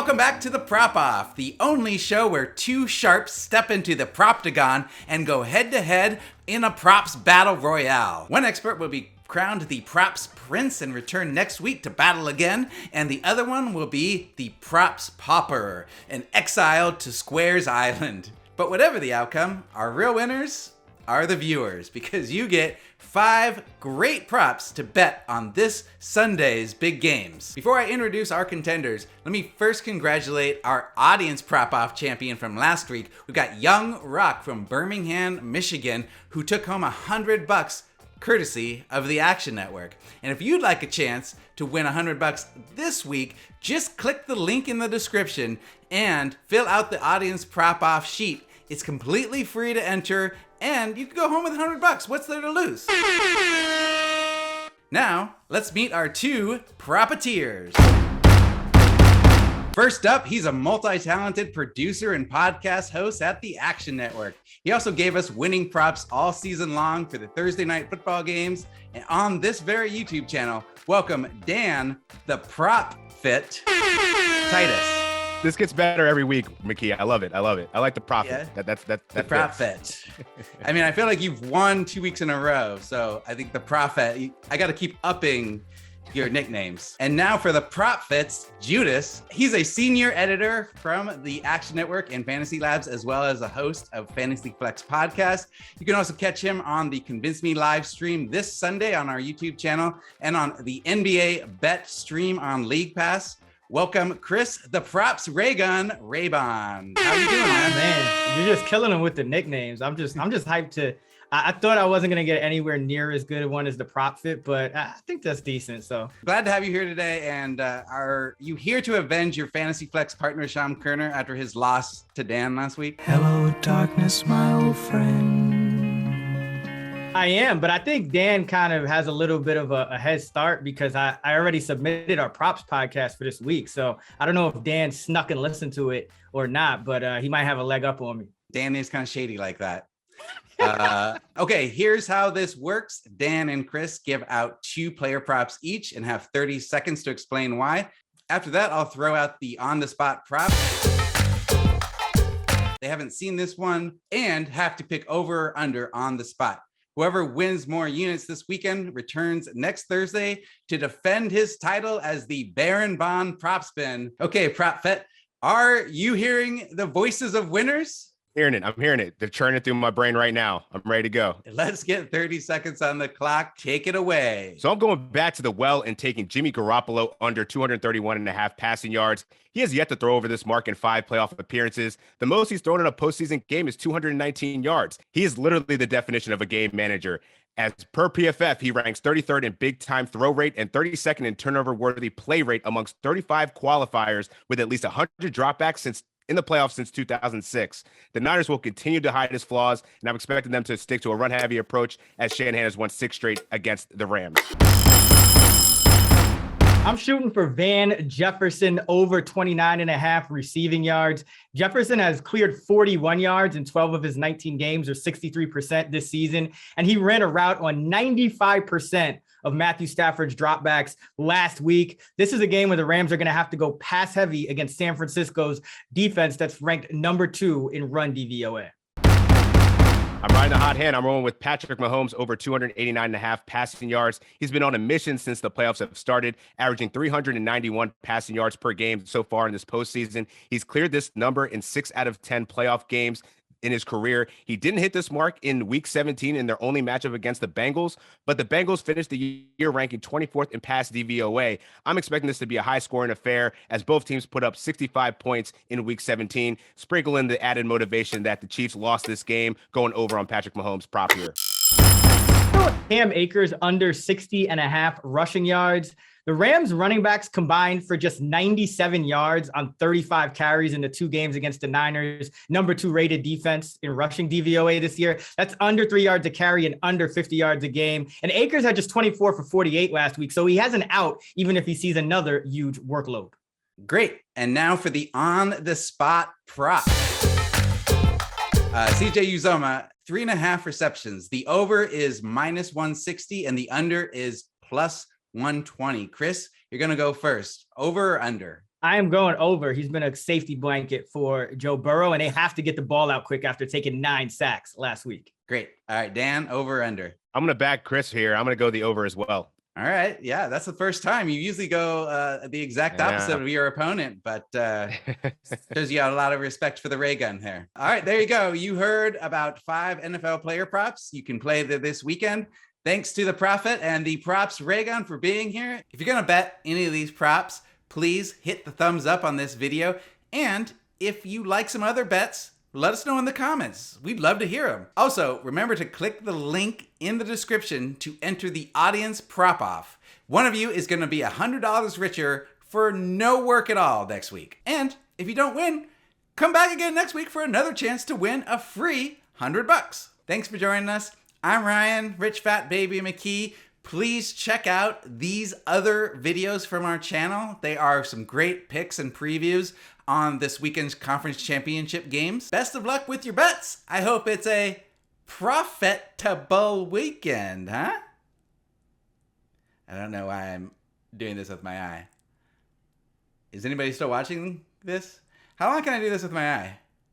Welcome back to the Prop Off, the only show where two sharps step into the Proptagon and go head-to-head in a props battle royale. One expert will be crowned the props prince and return next week to battle again, and the other one will be the props pauper and exiled to Squares Island. But whatever the outcome, our real winners are the viewers, because you get 5 great props to bet on this Sunday's big games. Before I introduce our contenders, let me first congratulate our audience prop off champion from last week. We've got Young Rock from Birmingham, Michigan, who took home $100 courtesy of the Action Network. And if you'd like a chance to win $100 this week, just click the link in the description and fill out the audience prop off sheet. It's completely free to enter, and you can go home with $100. What's there to lose? Now, let's meet our 2 Propateers. First up, he's a multi-talented producer and podcast host at the Action Network. He also gave us winning props all season long for the Thursday night football games. And on this very YouTube channel, welcome Dan, the Prop Fit Titus. This gets better every week, McKee. I love it. I like the profit. Yeah. That the profit. I mean, I feel like you've won 2 weeks in a row, so I think the profit. I got to keep upping your nicknames. And now for the prop fits, Judas. He's a senior editor from the Action Network and Fantasy Labs, as well as a host of Fantasy Flex podcast. You can also catch him on the Convince Me live stream this Sunday on our YouTube channel and on the NBA Bet stream on League Pass. Welcome, Chris, the Props Raygun Raybon. How you doing, man? You're just killing them with the nicknames. I'm just hyped to. I thought I wasn't gonna get anywhere near as good a one as the Prop Fit, but I think that's decent. So glad to have you here today. And are you here to avenge your Fantasy Flex partner, Sham Kerner, after his loss to Dan last week? Hello, darkness, my old friend. I am, but I think Dan kind of has a little bit of a head start because I already submitted our props podcast for this week. So I don't know if Dan snuck and listened to it or not, but he might have a leg up on me. Dan is kind of shady like that. Okay, here's how this works. Dan and Chris give out 2 player props each and have 30 seconds to explain why. After that, I'll throw out the on-the-spot prop. They haven't seen this one and have to pick over or under on the spot. Whoever wins more units this weekend returns next Thursday to defend his title as the Baron Von Prop Spin. Okay, Prop Fet, are you hearing the voices of winners? I'm hearing it. They're churning through my brain right now. I'm ready to go. Let's get 30 seconds on the clock. Take it away. So I'm going back to the well and taking Jimmy Garoppolo under 231.5 passing yards. He has yet to throw over this mark in 5 playoff appearances. The most he's thrown in a postseason game is 219 yards. He is literally the definition of a game manager. As per PFF, he ranks 33rd in big-time throw rate and 32nd in turnover-worthy play rate amongst 35 qualifiers with at least 100 dropbacks in the playoffs since 2006. The Niners will continue to hide his flaws, and I'm expecting them to stick to a run-heavy approach as Shanahan has won 6 straight against the Rams. I'm shooting for Van Jefferson over 29.5 receiving yards. Jefferson has cleared 41 yards in 12 of his 19 games, or 63% this season. And he ran a route on 95% of Matthew Stafford's dropbacks last week. This is a game where the Rams are going to have to go pass heavy against San Francisco's defense that's ranked number 2 in run DVOA. I'm riding a hot hand. I'm rolling with Patrick Mahomes over 289.5 passing yards. He's been on a mission since the playoffs have started, averaging 391 passing yards per game so far in this postseason. He's cleared this number in 6 out of 10 playoff games in his career. He didn't hit this mark in week 17 in their only matchup against the Bengals, but the Bengals finished the year ranking 24th in pass DVOA. I'm expecting this to be a high scoring affair as both teams put up 65 points in week 17. Sprinkle in the added motivation that the Chiefs lost this game, going over on Patrick Mahomes prop here. Cam Akers under 60.5 rushing yards. The Rams running backs combined for just 97 yards on 35 carries in the 2 games against the Niners, number 2 rated defense in rushing DVOA this year. That's under 3 yards a carry and under 50 yards a game. And Akers had just 24 for 48 last week, so he has an out even if he sees another huge workload. Great. And now for the on-the-spot prop. CJ Uzoma, 3.5 receptions. The over is minus 160 and the under is plus 120. Chris, you're going to go first. Over or under? I am going over. He's been a safety blanket for Joe Burrow, and they have to get the ball out quick after taking 9 sacks last week. Great. All right, Dan, over or under? I'm going to back Chris here. I'm going to go the over as well. All right. Yeah, that's the first time. You usually go the exact opposite of your opponent, but shows you have a lot of respect for the ray gun there. All right, there you go. You heard about 5 NFL player props. You can play this weekend. Thanks to the Prophet and the Props Ray Gun for being here. If you're going to bet any of these props, please hit the thumbs up on this video. And if you like some other bets, let us know in the comments. We'd love to hear them. Also, remember to click the link in the description to enter the audience prop off. One of you is going to be $100 richer for no work at all next week. And if you don't win, come back again next week for another chance to win a free $100. Thanks for joining us. I'm Ryan, Rich Fat Baby McKee. Please check out these other videos from our channel. They are some great picks and previews on this weekend's conference championship games. Best of luck with your bets. I hope it's a profitable weekend, huh? I don't know why I'm doing this with my eye. Is anybody still watching this? How long can I do this with my eye?